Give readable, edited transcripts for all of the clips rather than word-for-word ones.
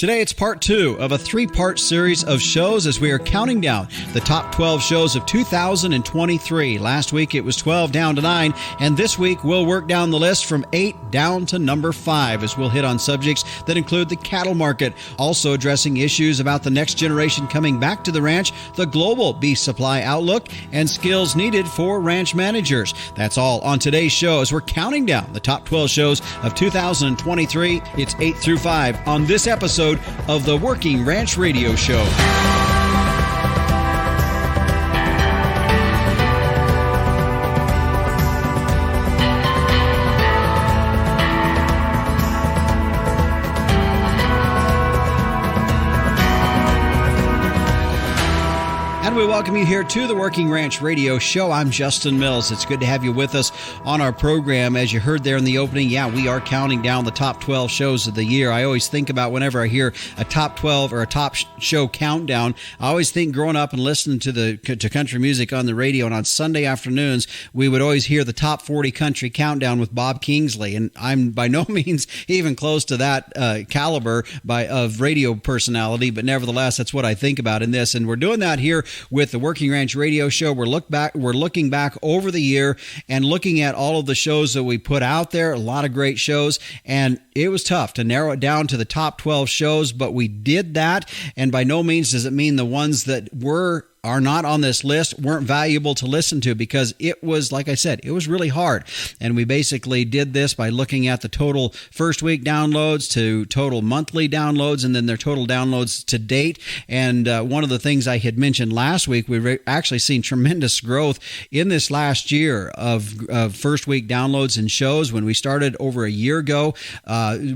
Today it's part 2 of a 3-part series of shows as we are counting down the top 12 shows of 2023. Last week it was 12 down to 9, and this week we'll work down the list from 8 down to number 5 as we'll hit on subjects that include the cattle market, also addressing issues about the next generation coming back to the ranch, the global beef supply outlook, and skills needed for ranch managers. That's all on today's show as we're counting down the top 12 shows of 2023. It's 8 through 5 on this episode of the Working Ranch Radio Show. And we welcome you here to the Working Ranch Radio Show. I'm Justin Mills. It's good to have you with us on our program. As you heard there in the opening, we are counting down the top 12 shows of the year. I always think about whenever I hear a top 12 or a top show countdown, I always think growing up and listening to country music on the radio, and on Sunday afternoons, we would always hear the top 40 country countdown with Bob Kingsley. And I'm by no means even close to that caliber of radio personality, but nevertheless, that's what I think about in this. And we're doing that here with the Working Ranch Radio Show. We're looking back over the year and looking at all of the shows that we put out there, a lot of great shows, and it was tough to narrow it down to the top 12 shows, but we did that, and by no means does it mean the ones that are not on this list weren't valuable to listen to, because it was, like I said, it was really hard. And we basically did this by looking at the total first week downloads to total monthly downloads and then their total downloads to date. And one of the things I had mentioned last week, we've actually seen tremendous growth in this last year of first week downloads and shows. When we started over a year ago,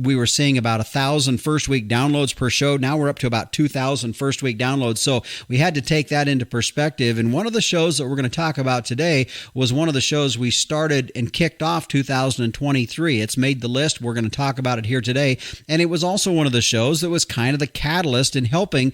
we were seeing about 1,000 first week downloads per show. Now we're up to about 2,000 first week downloads. So we had to take that into perspective. And one of the shows that we're going to talk about today was one of the shows we started and kicked off 2023. It's made the list. We're going to talk about it here today. And it was also one of the shows that was kind of the catalyst in helping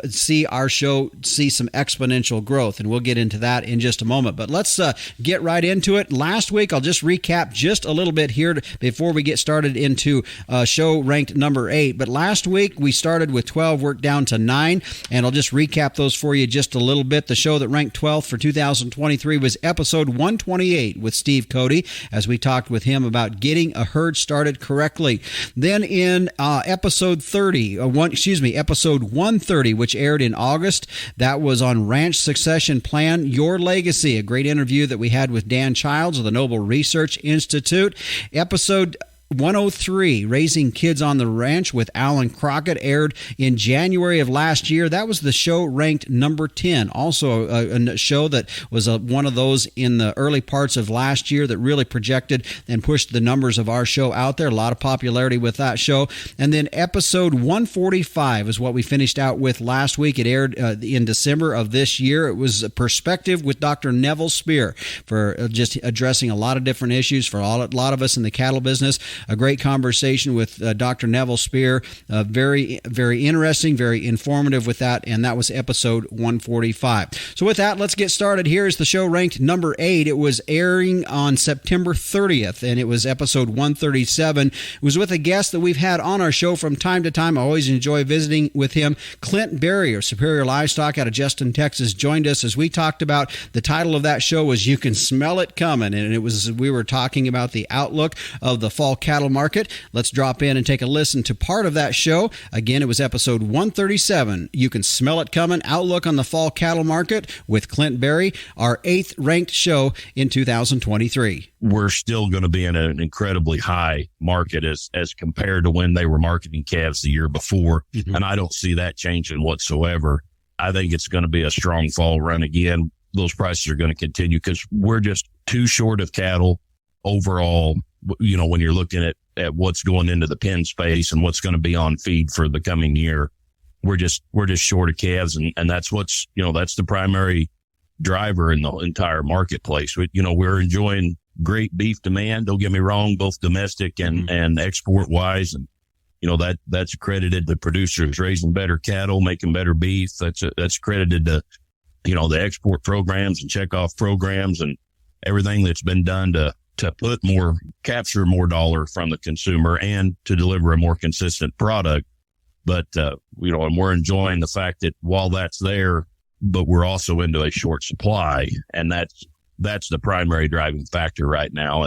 see our show see some exponential growth. And we'll get into that in just a moment. But let's get right into it. Last week, I'll just recap just a little bit here before we get started into show ranked number 8. But last week, we started with 12, worked down to 9. And I'll just recap those for you just a little bit. The show that ranked 12th for 2023 was episode 128 with Steve Cody, as we talked with him about getting a herd started correctly. Then in episode 130, which aired in August, that was on Ranch Succession Plan, Your Legacy, a great interview that we had with Dan Childs of the Noble Research Institute. Episode 103, Raising Kids on the Ranch with Alan Crockett, aired in January of last year. That was the show ranked number 10. Also a show that was one of those in the early parts of last year that really projected and pushed the numbers of our show out there. A lot of popularity with that show. And then episode 145 is what we finished out with last week. It aired in December of this year. It was Perspective with Dr. Neville Spear, for just addressing a lot of different issues for a lot of us in the cattle business. A great conversation with Dr. Neville Spear. Very, very interesting, very informative with that, and that was episode 145. So with that, let's get started. Here's the show ranked number 8. It was airing on September 30th, and it was episode 137. It was with a guest that we've had on our show from time to time. I always enjoy visiting with him. Clint Berry of Superior Livestock out of Justin, Texas, joined us as we talked about, the title of that show was You Can Smell It Coming, and we were talking about the outlook of the fall cattle market. Let's drop in and take a listen to part of that show. Again, it was episode 137. You Can Smell It Coming, Outlook on the Fall Cattle Market with Clint Berry, our 8th ranked show in 2023. We're still going to be in an incredibly high market as compared to when they were marketing calves the year before. Mm-hmm. And I don't see that changing whatsoever. I think it's going to be a strong fall run again. Those prices are going to continue because we're just too short of cattle overall. You know, when you're looking at what's going into the pen space and what's going to be on feed for the coming year, we're just short of calves. And that's that's the primary driver in the entire marketplace. We're enjoying great beef demand. Don't get me wrong, both domestic and export wise. And, that's credited to producers raising better cattle, making better beef. That's credited to, the export programs and checkoff programs and everything that's been done to capture more dollar from the consumer and to deliver a more consistent product. But, and we're enjoying the fact that while that's there, but we're also into a short supply. And that's the primary driving factor right now.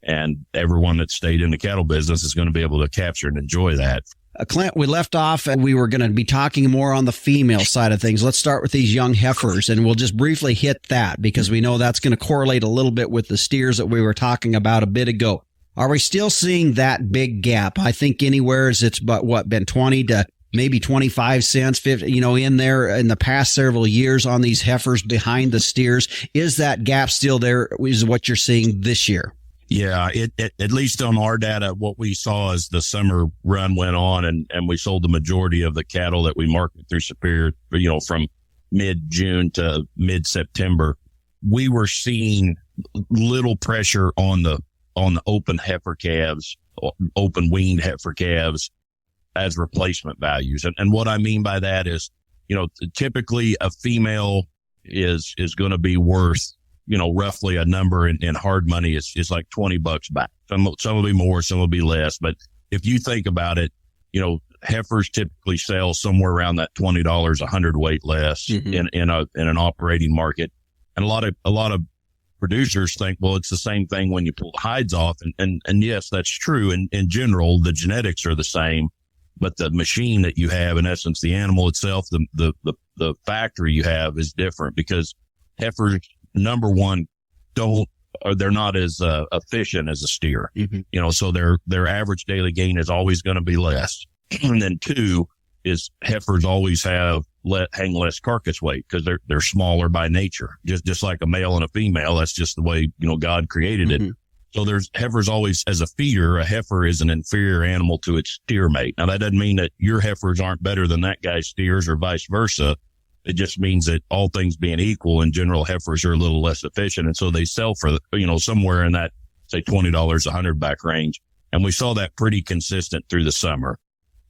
And everyone that stayed in the cattle business is going to be able to capture and enjoy that. Clint, we left off and we were going to be talking more on the female side of things. Let's start with these young heifers, and we'll just briefly hit that because we know that's going to correlate a little bit with the steers that we were talking about a bit ago. Are we still seeing that big gap? I think anywhere it's been 20 to maybe 25 cents, 50, in there in the past several years on these heifers behind the steers. Is that gap still there? Is what you're seeing this year? Yeah, at least on our data, what we saw as the summer run went on and we sold the majority of the cattle that we market through Superior, from mid-June to mid-September, we were seeing little pressure on the open heifer calves, open weaned heifer calves as replacement values. And what I mean by that is, typically a female is going to be worth, roughly a number in hard money is like $20 back. Some will be more, some will be less. But if you think about it, heifers typically sell somewhere around that $20 a hundredweight less in an operating market. And a lot of producers think, well, it's the same thing when you pull the hides off. And yes, that's true. In general, the genetics are the same, but the machine that you have, in essence, the animal itself, the factory you have is different because heifers, number one, they're not as efficient as a steer, so their average daily gain is always going to be less. And then two is heifers always hang less carcass weight because they're smaller by nature, just like a male and a female. That's just the way, God created it. So heifers always, as a feeder, a heifer is an inferior animal to its steer mate. Now that doesn't mean that your heifers aren't better than that guy's steers or vice versa. It just means that all things being equal, in general, heifers are a little less efficient. And so they sell for, somewhere in that, say, $20 a hundred back range. And we saw that pretty consistent through the summer.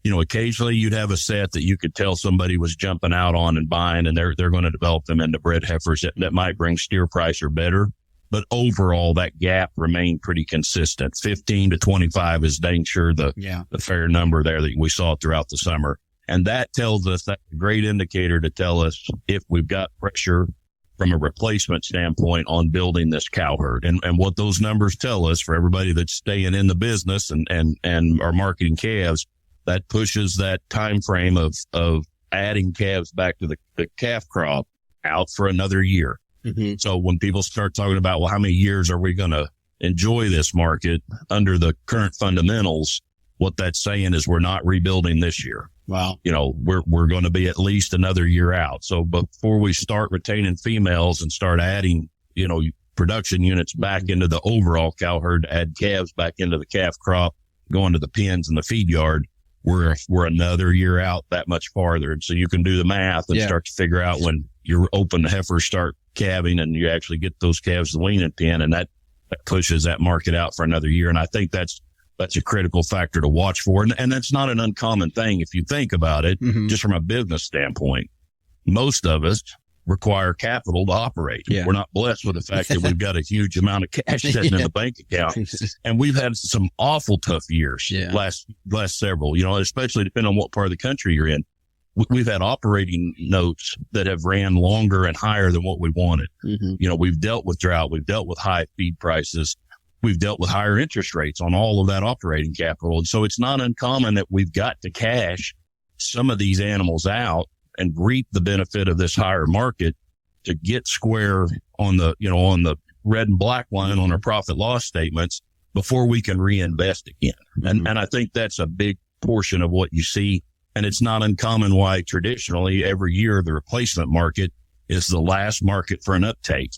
Occasionally you'd have a set that you could tell somebody was jumping out on and buying, and they're going to develop them into bred heifers that might bring steer price or better. But overall, that gap remained pretty consistent. 15 to 25 is dang sure the fair number there that we saw throughout the summer. And that tells us, that's a great indicator to tell us if we've got pressure from a replacement standpoint on building this cow herd. And what those numbers tell us, for everybody that's staying in the business and are marketing calves, that pushes that time frame of adding calves back to the calf crop out for another year. So when people start talking about, well, how many years are we going to enjoy this market under the current fundamentals, what that's saying is we're not rebuilding this year. Wow. We're going to be at least another year out. So before we start retaining females and start adding, production units back into the overall cow herd, to add calves back into the calf crop, going to the pens and the feed yard, we're another year out that much farther. And so you can do the math and start to figure out when your open heifers start calving and you actually get those calves to wean and pen, and that pushes that market out for another year. And I think that's a critical factor to watch for. And that's not an uncommon thing if you think about it, just from a business standpoint. Most of us require capital to operate. We're not blessed with the fact that we've got a huge amount of cash sitting in the bank account. And we've had some awful tough years last several, especially depending on what part of the country you're in. We've had operating notes that have ran longer and higher than what we wanted. We've dealt with drought. We've dealt with high feed prices. We've dealt with higher interest rates on all of that operating capital. And so it's not uncommon that we've got to cash some of these animals out and reap the benefit of this higher market to get square on the red and black line on our profit loss statements before we can reinvest again. And I think that's a big portion of what you see. And it's not uncommon why traditionally every year the replacement market is the last market for an uptake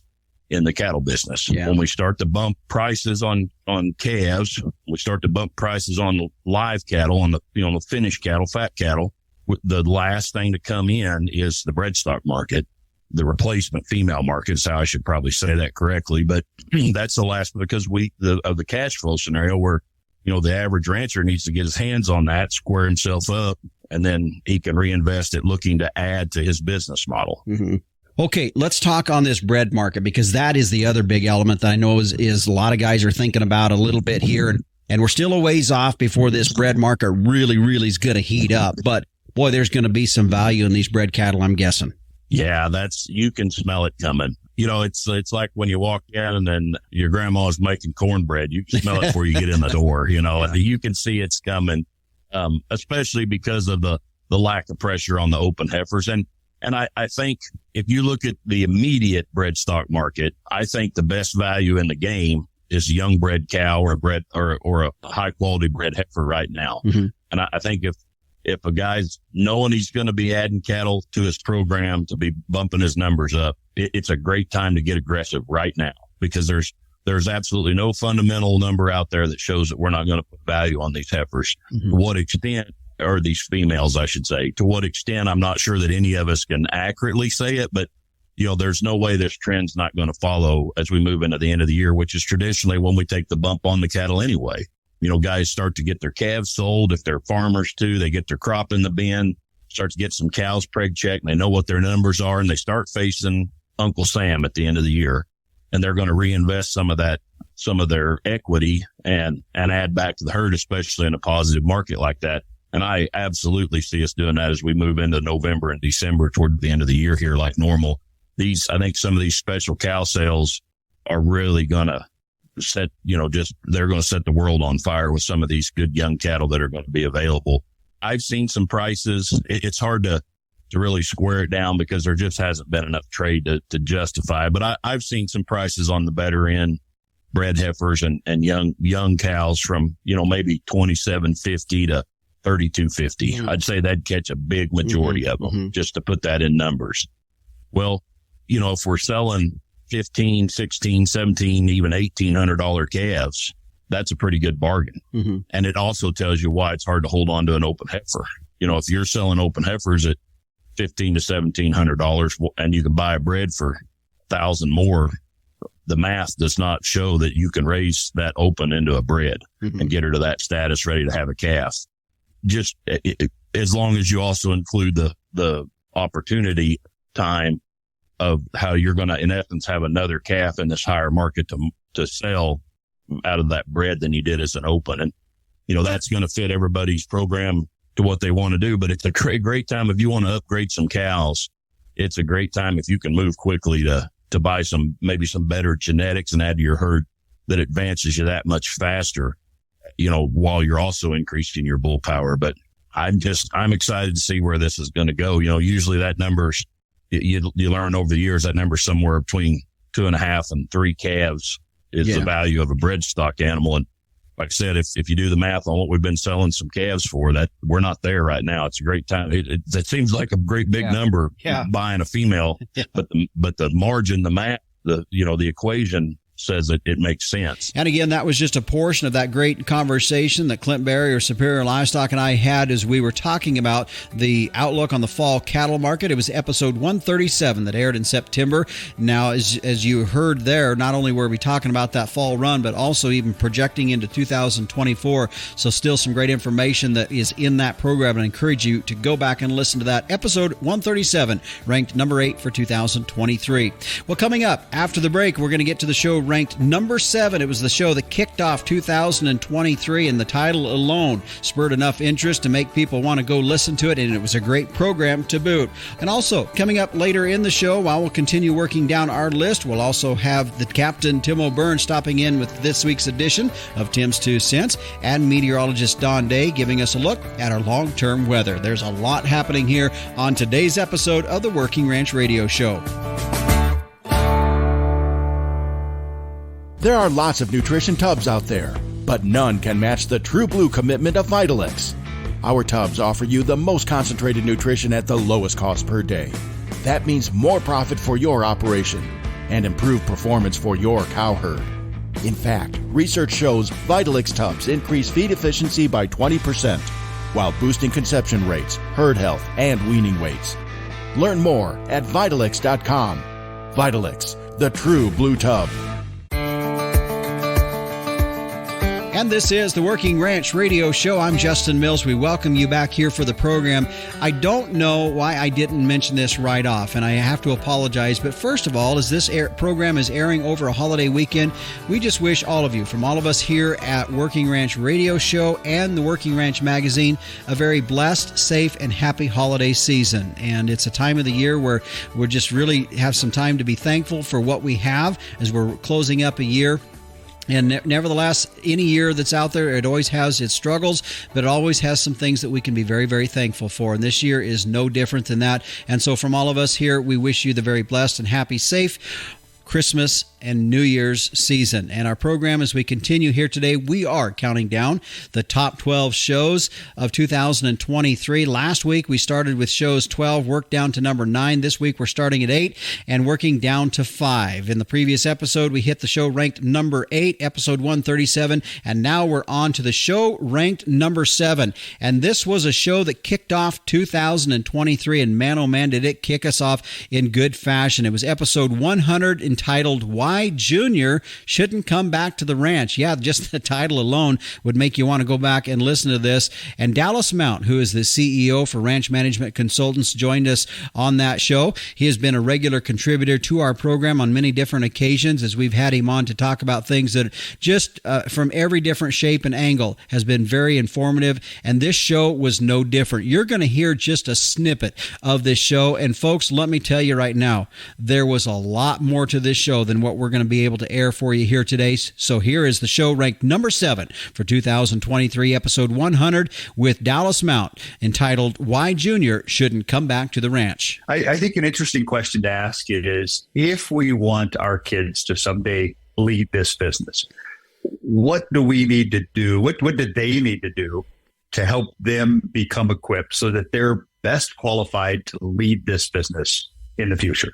in the cattle business. When we start to bump prices on calves, we start to bump prices on the live cattle, on the finished cattle, fat cattle. The last thing to come in is the bred stock market, the replacement female market is how I should probably say that correctly. But that's the last, because of the cash flow scenario where, the average rancher needs to get his hands on that, square himself up, and then he can reinvest it looking to add to his business model. Okay, let's talk on this bred market, because that is the other big element that I know is a lot of guys are thinking about a little bit here. And we're still a ways off before this bred market really is going to heat up. But boy, there's going to be some value in these bred cattle, I'm guessing. Yeah, you can smell it coming. It's like when you walk in and then your grandma's making cornbread. You can smell it before you get in the door, and you can see it's coming, especially because of the lack of pressure on the open heifers. And I think if you look at the immediate bred stock market, I think the best value in the game is a young bred cow or a high quality bred heifer right now. Mm-hmm. And I think if a guy's knowing he's going to be adding cattle to his program to be bumping his numbers up, it's a great time to get aggressive right now, because there's absolutely no fundamental number out there that shows that we're not going to put value on these heifers. Mm-hmm. To what extent, or these females, I should say, to what extent, I'm not sure that any of us can accurately say it, but there's no way this trend's not going to follow as we move into the end of the year, which is traditionally when we take the bump on the cattle anyway. Guys start to get their calves sold. If they're farmers too, they get their crop in the bin, start to get some cows preg checked, and they know what their numbers are, and they start facing Uncle Sam at the end of the year. And they're going to reinvest some of their equity and add back to the herd, especially in a positive market like that. And I absolutely see us doing that as we move into November and December toward the end of the year here like normal. I think some of these special cow sales are really going to they're going to set the world on fire with some of these good young cattle that are going to be available. I've seen some prices. It's hard to really square it down because there just hasn't been enough trade to justify. But I've seen some prices on the better end bred heifers and young cows from, maybe $2,750 to $3,250. Mm-hmm. I'd say that'd catch a big majority of them, just to put that in numbers. Well, if we're selling $1,500, $1,600, $1,700, even $1,800 calves, that's a pretty good bargain. Mm-hmm. And it also tells you why it's hard to hold on to an open heifer. If you're selling open heifers at $1,500 to $1,700 and you can buy a bred for $1,000 more, the math does not show that you can raise that open into a bred and get her to that status ready to have a calf. Just as long as you also include the opportunity time of how you're going to, in essence, have another calf in this higher market to sell out of that bred than you did as an open. And, that's going to fit everybody's program to what they want to do. But it's a great time if you want to upgrade some cows. It's a great time if you can move quickly to buy maybe some better genetics and add to your herd that advances you that much faster, while you're also increasing your bull power. But I'm excited to see where this is going to go. Usually that number's, you learn over the years that number's somewhere between 2.5 and 3 calves is the value of a bred stock animal. And like I said, if you do the math on what we've been selling some calves for, that we're not there right now. It's a great time. It seems like a great big number buying a female, but the margin, the math, the equation says that it makes sense. And again, that was just a portion of that great conversation that Clint Berry or Superior Livestock and I had as we were talking about the outlook on the fall cattle market. It was episode 137 that aired in September. Now, as you heard there, not only were we talking about that fall run, but also even projecting into 2024. So still some great information that is in that program, and I encourage you to go back and listen to that. Episode 137, ranked number 8 for 2023. Well, coming up after the break, we're going to get to the show ranked number 7. It was the show that kicked off 2023, and the title alone spurred enough interest to make people want to go listen to it, and it was a great program to boot. And also, coming up later in the show, while we'll continue working down our list, we'll also have the Captain Tim O'Byrne stopping in with this week's edition of Tim's 2 Cents, and meteorologist Don Day giving us a look at our long-term weather. There's a lot happening here on today's episode of the Working Ranch Radio Show. There are lots of nutrition tubs out there, but none can match the true blue commitment of Vitalix. Our tubs offer you the most concentrated nutrition at the lowest cost per day. That means more profit for your operation and improved performance for your cow herd. In fact, research shows Vitalix tubs increase feed efficiency by 20% while boosting conception rates, herd health, and weaning weights. Learn more at Vitalix.com. Vitalix, the true blue tub. And this is the Working Ranch Radio Show. I'm Justin Mills. We welcome you back here for the program. I don't know why I didn't mention this right off, and I have to apologize. But first of all, as this program is airing over a holiday weekend, we just wish all of you, from all of us here at Working Ranch Radio Show and the Working Ranch Magazine, a very blessed, safe, and happy holiday season. And it's a time of the year where we just really have some time to be thankful for what we have as we're closing up a year. And nevertheless, any year that's out there, it always has its struggles, but it always has some things that we can be very, very thankful for. And this year is no different than that. And so from all of us here, we wish you the very blessed and happy, safe Christmas and New Year's season. And our program, as we continue here today, we are counting down the top 12 shows of 2023. Last week, we started with shows 12, worked down to number 9. This week, we're starting at 8 and working down to 5. In the previous episode, we hit the show ranked number 8, episode 137, and now we're on to the show ranked number 7. And this was a show that kicked off 2023, and man, oh man, did it kick us off in good fashion. It was episode 100, entitled Why Junior Shouldn't Come Back to the Ranch. Yeah, just the title alone would make you want to go back and listen to this. And Dallas Mount, who is the CEO for Ranch Management Consultants, joined us on that show. He has been a regular contributor to our program on many different occasions as we've had him on to talk about things that just from every different shape and angle has been very informative. And this show was no different. You're going to hear just a snippet of this show. And folks, let me tell you right now, there was a lot more to this show than what we're going to be able to air for you here today. So here is the show ranked number 7 for 2023, episode 100, with Dallas Mount, entitled Why Junior Shouldn't Come Back to the Ranch. I think an interesting question to ask is, if we want our kids to someday lead this business, what do we need to do? What do they need to do to help them become equipped so that they're best qualified to lead this business in the future?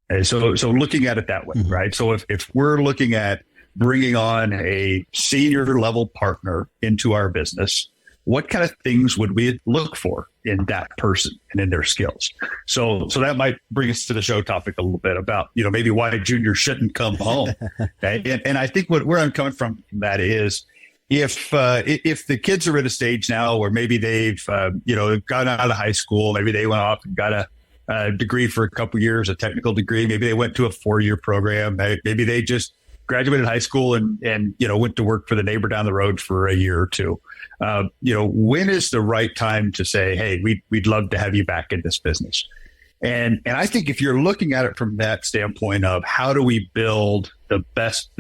And so looking at it that way, right? So if we're looking at bringing on a senior level partner into our business, what kind of things would we look for in that person and in their skills? So that might bring us to the show topic a little bit about, maybe why junior shouldn't come home. Okay? And I think where I'm coming from that is, if the kids are at a stage now where maybe they've gotten out of high school, maybe they went off and got a degree for a couple years, a technical degree. Maybe they went to a 4-year program. Maybe they just graduated high school and went to work for the neighbor down the road for a year or two. When is the right time to say, hey, we'd love to have you back in this business? And I think if you're looking at it from that standpoint of how do we build the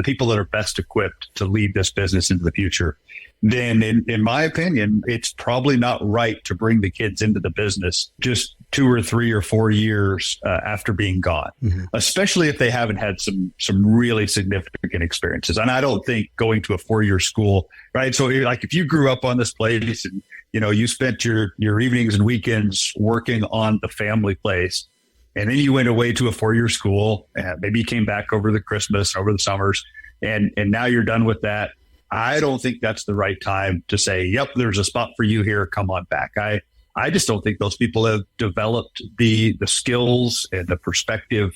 people that are best equipped to lead this business into the future, then in my opinion, it's probably not right to bring the kids into the business just 2 or 3 or 4 years after being gone, especially if they haven't had some really significant experiences. And I don't think going to a 4-year school, right? So like if you grew up on this place and, you spent your evenings and weekends working on the family place, and then you went away to a 4-year school, and maybe you came back over the Christmas, over the summers, and now you're done with that. I don't think that's the right time to say, yep, there's a spot for you here. Come on back. I just don't think those people have developed the skills and the perspective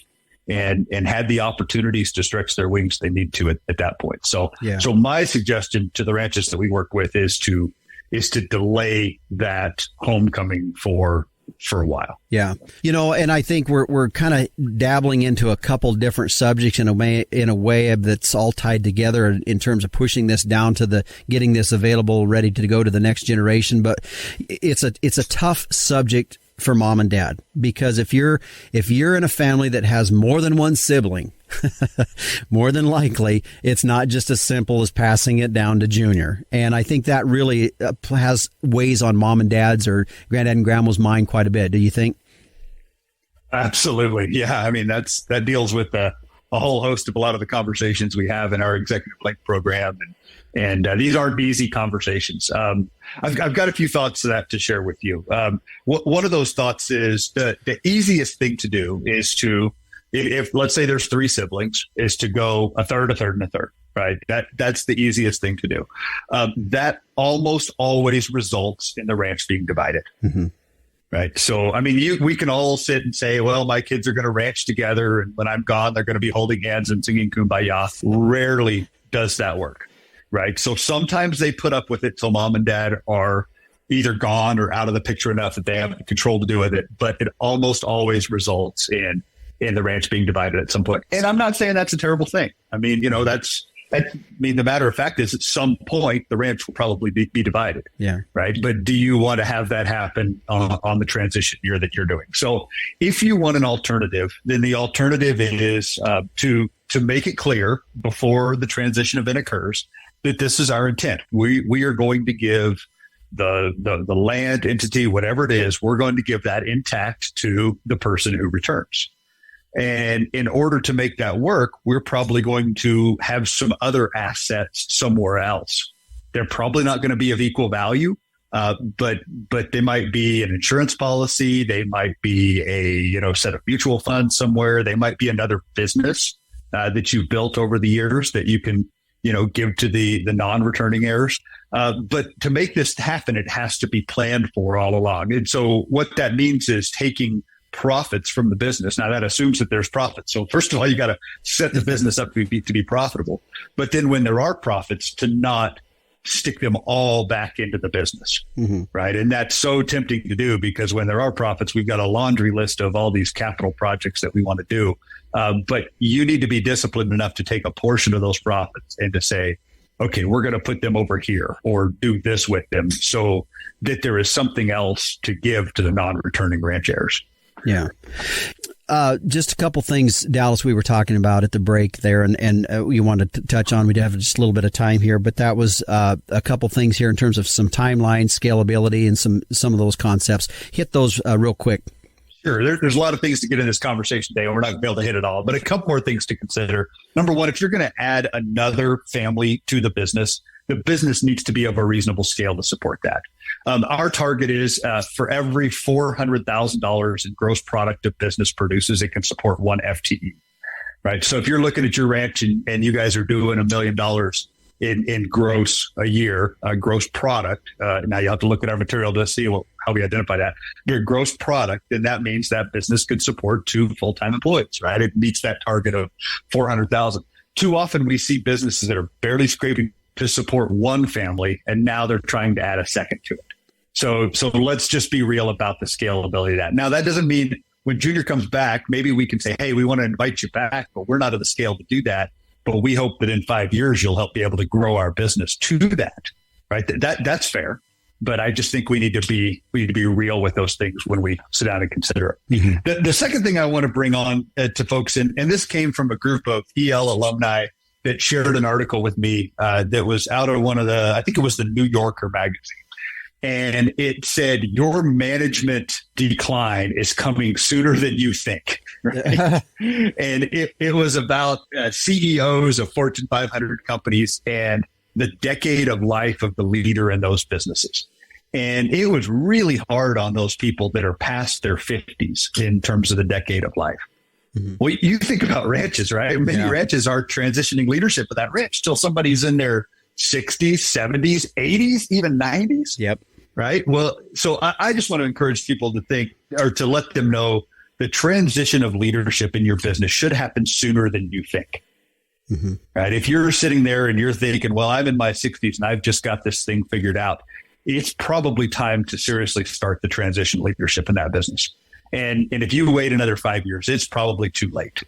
and had the opportunities to stretch their wings they need to at that point. So my suggestion to the ranches that we work with is to delay that homecoming for a while. Yeah. And I think we're kind of dabbling into a couple different subjects in a way that's all tied together in terms of pushing this down to getting this available, ready to go to the next generation. But it's a tough subject for mom and dad, because if you're in a family that has more than one sibling, more than likely, it's not just as simple as passing it down to junior. And I think that really weighs on mom and dad's or granddad and grandma's mind quite a bit. Do you think? Absolutely. Yeah. I mean, that deals with a whole host of a lot of the conversations we have in our executive link program. And these aren't easy conversations. I've got a few thoughts to share with you. One of those thoughts is the easiest thing to do is to, if let's say there's 3 siblings, is to go a third, a third, and a third, right? That's the easiest thing to do. That almost always results in the ranch being divided. Right. So, I mean, we can all sit and say, well, my kids are going to ranch together, and when I'm gone, they're going to be holding hands and singing Kumbaya. Rarely does that work. right? So sometimes they put up with it till mom and dad are either gone or out of the picture enough that they have the control to do with it. But it almost always results in the ranch being divided at some point. And I'm not saying that's a terrible thing. I mean, the matter of fact is at some point, the ranch will probably be divided. Yeah. Right. But do you want to have that happen on the transition year that you're doing? So if you want an alternative, then the alternative is to make it clear before the transition event occurs that this is our intent. We are going to give the land entity, whatever it is, we're going to give that intact to the person who returns. And in order to make that work, we're probably going to have some other assets somewhere else. They're probably not going to be of equal value, but they might be an insurance policy. They might be a set of mutual funds somewhere. They might be another business that you've built over the years that you can give to the non-returning heirs. But to make this happen, it has to be planned for all along. And so what that means is taking profits from the business. Now that assumes that there's profits. So first of all, you got to set the business up to be profitable. But then when there are profits, to not stick them all back into the business, right? And that's so tempting to do because when there are profits, we've got a laundry list of all these capital projects that we want to do. But you need to be disciplined enough to take a portion of those profits and to say, okay, we're going to put them over here or do this with them so that there is something else to give to the non-returning ranch heirs. Yeah. Just a couple things, Dallas, we were talking about at the break there, and you wanted to touch on. We do have just a little bit of time here, but that was a couple things here in terms of some timeline, scalability, and some of those concepts. Hit those real quick. Sure. There's a lot of things to get in this conversation today, and we're not going to be able to hit it all, but a couple more things to consider. Number one, if you're going to add another family to the business needs to be of a reasonable scale to support that. Our target is for every $400,000 in gross product a business produces, it can support one FTE, right? So if you're looking at your ranch and you guys are doing $1 million in gross a year, gross product, now you have to look at our material to see how we identify that. Your gross product, then that means that business could support 2 full-time employees, right? It meets that target of 400,000. Too often we see businesses that are barely scraping to support one family, and now they're trying to add a second to it. So let's just be real about the scalability of that. Now, that doesn't mean when Junior comes back, maybe we can say, hey, we want to invite you back, but we're not at the scale to do that. But we hope that in 5 years, you'll help be able to grow our business to that, right? That's fair. But I just think we need to be real with those things when we sit down and consider it. Mm-hmm. The second thing I want to bring on to folks, and this came from a group of EL alumni that shared an article with me that was out of I think it was the New Yorker magazine. And it said, your management decline is coming sooner than you think. Right? And it was about CEOs of Fortune 500 companies and the decade of life of the leader in those businesses. And it was really hard on those people that are past their 50s in terms of the decade of life. Mm-hmm. Well, you think about ranches, right? Many ranches are transitioning leadership of that ranch till somebody's in their 60s, 70s, 80s, even 90s. Yep. Right. Well, so I just want to encourage people to think or to let them know the transition of leadership in your business should happen sooner than you think. Mm-hmm. Right. If you're sitting there and you're thinking, well, I'm in my 60s and I've just got this thing figured out, it's probably time to seriously start the transition leadership in that business. And if you wait another 5 years, it's probably too late.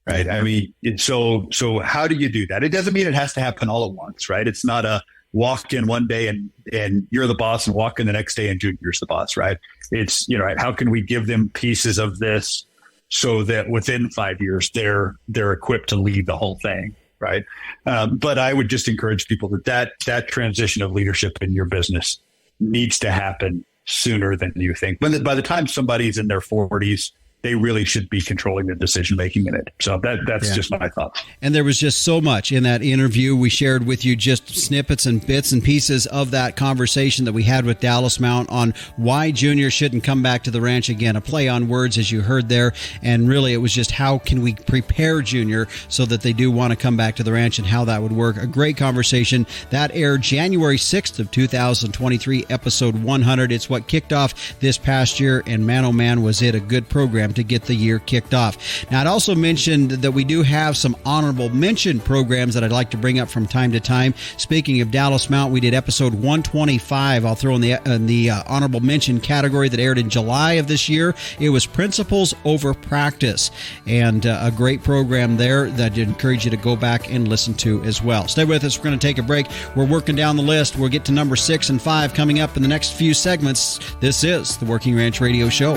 Right. I mean, so how do you do that? It doesn't mean it has to happen all at once. Right. It's not a walk in one day and you're the boss and walk in the next day and Junior's the boss. Right. It's, how can we give them pieces of this so that within 5 years they're equipped to lead the whole thing. Right. But I would just encourage people that transition of leadership in your business needs to happen sooner than you think. By the time somebody's in their 40s, they really should be controlling the decision making in it. So that's just my thoughts. And there was just so much in that interview. We shared with you just snippets and bits and pieces of that conversation that we had with Dallas Mount on why Junior shouldn't come back to the ranch again. A play on words, as you heard there. And really, it was just how can we prepare Junior so that they do want to come back to the ranch and how that would work. A great conversation that aired January 6th of 2023, episode 100. It's what kicked off this past year. And man, oh man, was it a good program program to get the year kicked off. Now, I'd also mentioned that we do have some honorable mention programs that I'd like to bring up from time to time. Speaking of Dallas Mount, we did episode 125. I'll throw in the honorable mention category that aired in July of this year. It was Principles Over Practice, and a great program there that I'd encourage you to go back and listen to as well. Stay with us. We're going to take a break. We're working down the list. We'll get to number 6 and 5 coming up in the next few segments. This is the Working Ranch Radio Show.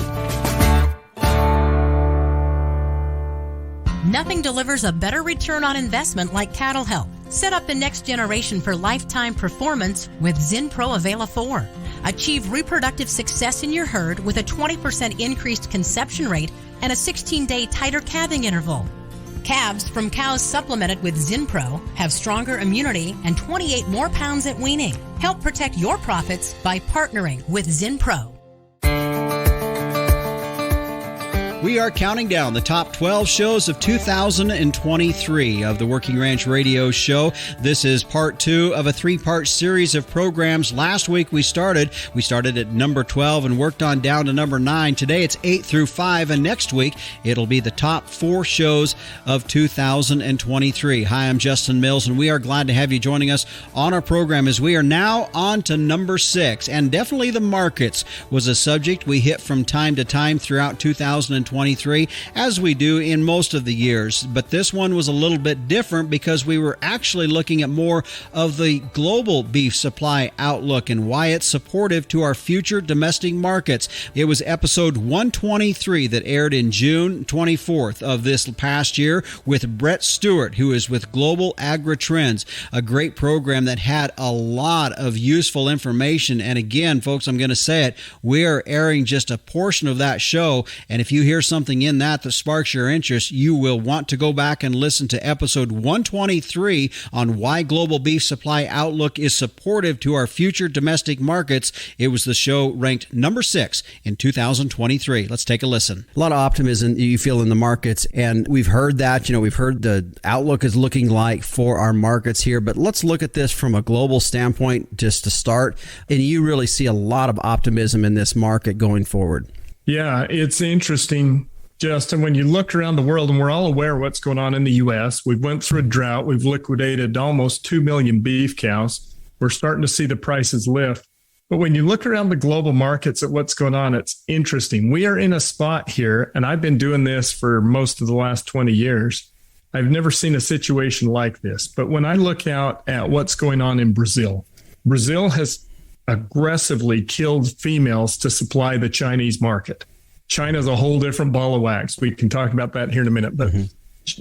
Nothing delivers a better return on investment like cattle health. Set up the next generation for lifetime performance with Zinpro Avela 4. Achieve reproductive success in your herd with a 20% increased conception rate and a 16-day tighter calving interval. Calves from cows supplemented with Zinpro have stronger immunity and 28 more pounds at weaning. Help protect your profits by partnering with Zinpro. We are counting down the top 12 shows of 2023 of the Working Ranch Radio Show. This is part 2 of a 3-part series of programs. Last week we started at number 12 and worked on down to number 9. Today it's 8 through 5, and next week it'll be the top 4 shows of 2023. Hi, I'm Justin Mills, and we are glad to have you joining us on our program as we are now on to number 6. And definitely the markets was a subject we hit from time to time throughout 2023, as we do in most of the years. But this one was a little bit different because we were actually looking at more of the global beef supply outlook and why it's supportive to our future domestic markets. It was episode 123 that aired in June 24th of this past year with Brett Stewart, who is with Global Agri Trends, a great program that had a lot of useful information. And again, folks, I'm going to say it, we are airing just a portion of that show, and if you hear something in that sparks your interest, you will want to go back and listen to episode 123 on why global beef supply outlook is supportive to our future domestic markets. It was the show ranked number 6 in 2023. Let's take a listen. A lot of optimism you feel in the markets, and we've heard that. We've heard the outlook is looking like for our markets here, but let's look at this from a global standpoint just to start. And you really see a lot of optimism in this market going forward. Yeah, it's interesting, Justin, when you look around the world, and we're all aware of what's going on in the U.S. We've went through a drought. We've liquidated almost 2 million beef cows. We're starting to see the prices lift. But when you look around the global markets at what's going on, it's interesting. We are in a spot here, and I've been doing this for most of the last 20 years. I've never seen a situation like this. But when I look out at what's going on in Brazil, Brazil has aggressively killed females to supply the Chinese market. China's a whole different ball of wax. We can talk about that here in a minute. But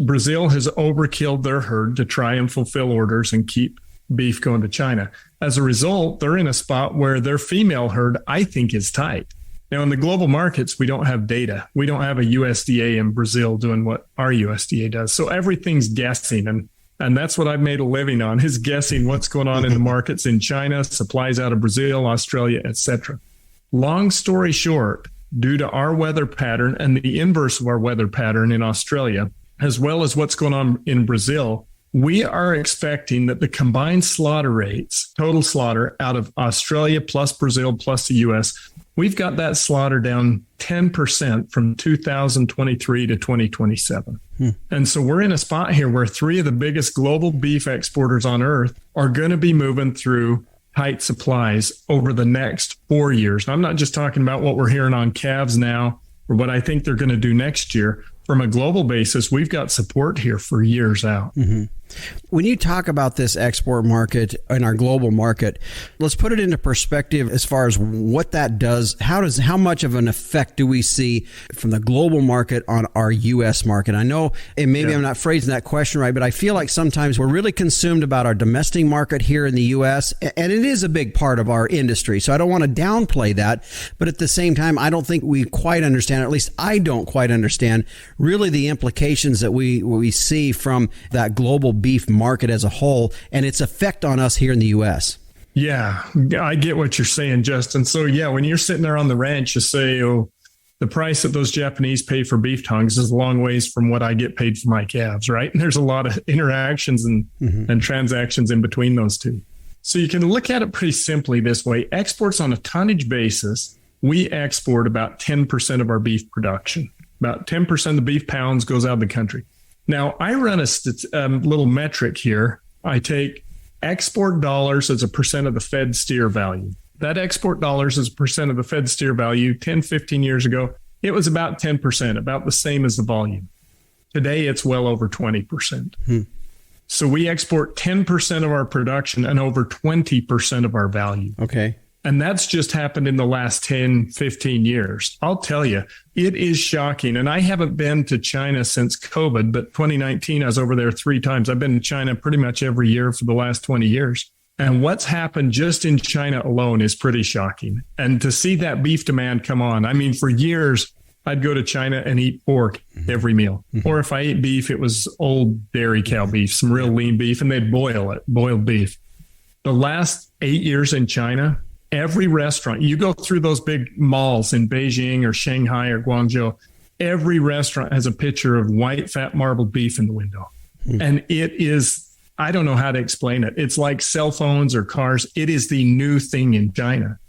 Brazil has overkilled their herd to try and fulfill orders and keep beef going to China. As a result, they're in a spot where their female herd, I think, is tight. Now, in the global markets, we don't have data. We don't have a USDA in Brazil doing what our USDA does. So everything's guessing. And that's what I've made a living on, is guessing what's going on in the markets in China, supplies out of Brazil, Australia, etc. Long story short, due to our weather pattern and the inverse of our weather pattern in Australia, as well as what's going on in Brazil, we are expecting that the combined slaughter rates, total slaughter out of Australia plus Brazil plus the U.S., we've got that slaughter down 10% from 2023 to 2027. And so we're in a spot here where 3 of the biggest global beef exporters on earth are going to be moving through tight supplies over the next 4 years. And I'm not just talking about what we're hearing on calves now or what I think they're going to do next year. From a global basis, we've got support here for years out. When you talk about this export market and our global market, let's put it into perspective as far as what that does. How much of an effect do we see from the global market on our U.S. market? I know, and maybe I'm not phrasing that question right, but I feel like sometimes we're really consumed about our domestic market here in the U.S., and it is a big part of our industry. So I don't want to downplay that, but at the same time, I don't think we quite understand, or at least I don't quite understand, really the implications that we see from that global beef market as a whole and its effect on us here in the U.S. Yeah, I get what you're saying, Justin. So yeah, when you're sitting there on the ranch, you say, oh, the price that those Japanese pay for beef tongues is a long ways from what I get paid for my calves, right? And there's a lot of interactions and transactions in between those two. So you can look at it pretty simply this way. Exports on a tonnage basis, we export about 10% of our beef production. About 10% of the beef pounds goes out of the country. Now, I run a little metric here. I take export dollars as a percent of the fed steer value. That export dollars as a percent of the fed steer value 10, 15 years ago, it was about 10%, about the same as the volume. Today, it's well over 20%. So we export 10% of our production and over 20% of our value. Okay. And that's just happened in the last 10, 15 years. I'll tell you, it is shocking. And I haven't been to China since COVID, but 2019, I was over there 3 times. I've been to China pretty much every year for the last 20 years. And what's happened just in China alone is pretty shocking. And to see that beef demand come on, I mean, for years, I'd go to China and eat pork every meal. Or if I ate beef, it was old dairy cow beef, some real lean beef, and they'd boil it, boiled beef. The last 8 years in China, every restaurant, you go through those big malls in Beijing or Shanghai or Guangzhou, every restaurant has a picture of white fat marbled beef in the window. And it is, I don't know how to explain it. It's like cell phones or cars. It is the new thing in China.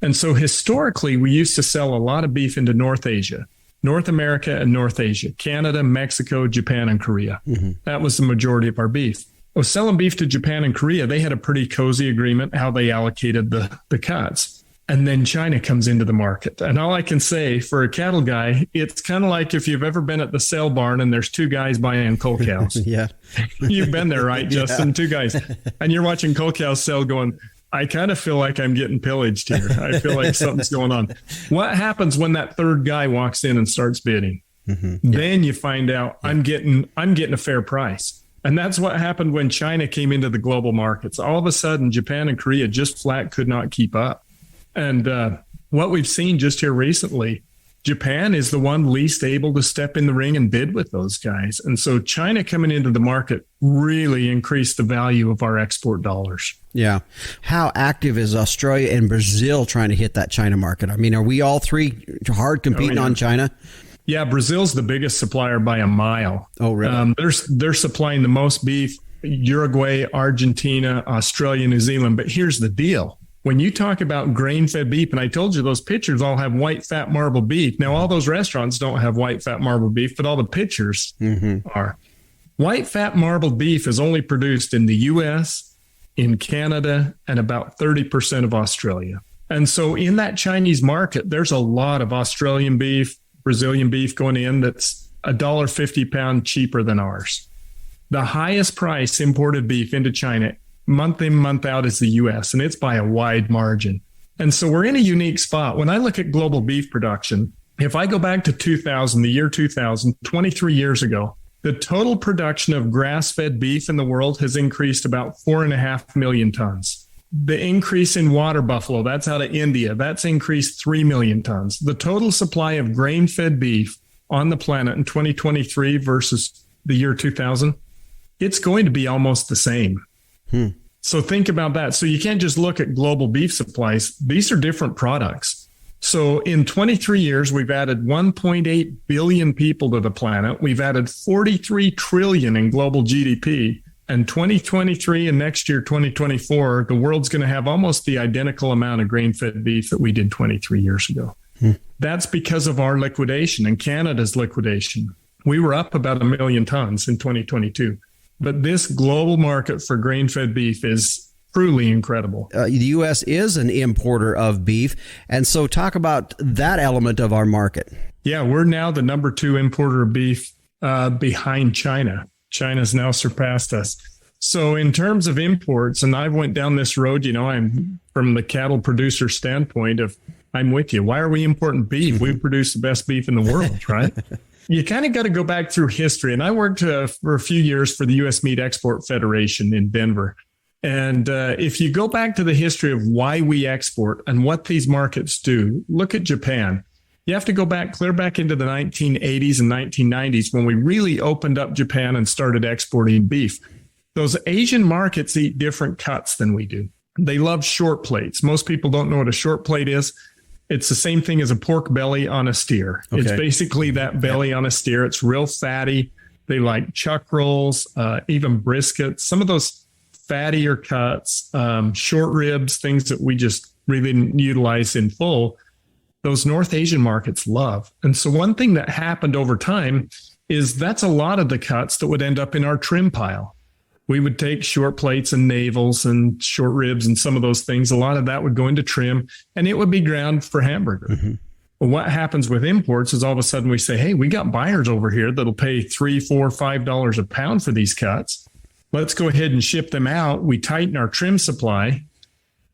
And so historically, we used to sell a lot of beef into North Asia, North America and North Asia, Canada, Mexico, Japan, and Korea. That was the majority of our beef. Well, selling beef to Japan and Korea, they had a pretty cozy agreement how they allocated the cuts. And then China comes into the market. And all I can say for a cattle guy, it's kind of like if you've ever been at the sale barn and there's 2 guys buying cull cows. Yeah. You've been there, right, Justin? Yeah. 2 guys. And you're watching cull cows sell going, I kind of feel like I'm getting pillaged here. I feel like something's going on. What happens when that 3rd guy walks in and starts bidding? Then you find out I'm getting a fair price. And that's what happened when China came into the global markets. All of a sudden, Japan and Korea just flat could not keep up. And what we've seen just here recently, Japan is the one least able to step in the ring and bid with those guys. And so China coming into the market really increased the value of our export dollars. Yeah. How active is Australia and Brazil trying to hit that China market? I mean, are we all 3 hard competing on China? Yeah, Brazil's the biggest supplier by a mile. Oh, really? They're supplying the most beef, Uruguay, Argentina, Australia, New Zealand. But here's the deal. When you talk about grain-fed beef, and I told you those pictures all have white fat marbled beef. Now, all those restaurants don't have white fat marbled beef, but all the pictures are. White fat marbled beef is only produced in the U.S., in Canada, and about 30% of Australia. And so in that Chinese market, there's a lot of Australian beef, Brazilian beef going in that's $1.50 a pound cheaper than ours. The highest price imported beef into China month in, month out is the U.S., and it's by a wide margin. And so we're in a unique spot. When I look at global beef production, if I go back to 2000, the year 2000, 23 years ago, the total production of grass-fed beef in the world has increased about 4.5 million tons. The increase in water buffalo, that's out of India, that's increased 3 million tons. The total supply of grain-fed beef on the planet in 2023 versus the year 2000, it's going to be almost the same. So think about that. So you can't just look at global beef supplies. These are different products. So in 23 years, we've added 1.8 billion people to the planet. We've added 43 trillion in global GDP. And 2023 and next year, 2024, the world's going to have almost the identical amount of grain-fed beef that we did 23 years ago. That's because of our liquidation and Canada's liquidation. We were up about 1 million tons in 2022. But this global market for grain-fed beef is truly incredible. The U.S. is an importer of beef. And so talk about that element of our market. Yeah, we're now the number 2 importer of beef behind China. China's now surpassed us. So in terms of imports, and I went down this road, I'm from the cattle producer standpoint of, I'm with you. Why are we importing beef? We produce the best beef in the world, right? You kind of got to go back through history. And I worked for a few years for the U.S. Meat Export Federation in Denver. And if you go back to the history of why we export and what these markets do, look at Japan. You have to go back, clear back into the 1980s and 1990s when we really opened up Japan and started exporting beef. Those Asian markets eat different cuts than we do. They love short plates. Most people don't know what a short plate is. It's the same thing as a pork belly on a steer. Okay. It's basically that belly on a steer. It's real fatty. They like chuck rolls, even briskets, some of those fattier cuts, short ribs, things that we just really didn't utilize in full. those North Asian markets love. And so one thing that happened over time is that's a lot of the cuts that would end up in our trim pile. We would take short plates and navels and short ribs and some of those things. A lot of that would go into trim and it would be ground for hamburger. Mm-hmm. Well, what happens with imports is all of a sudden we say, hey, we got buyers over here that'll pay $3, $4, $5 a pound for these cuts. Let's go ahead and ship them out. We tighten our trim supply.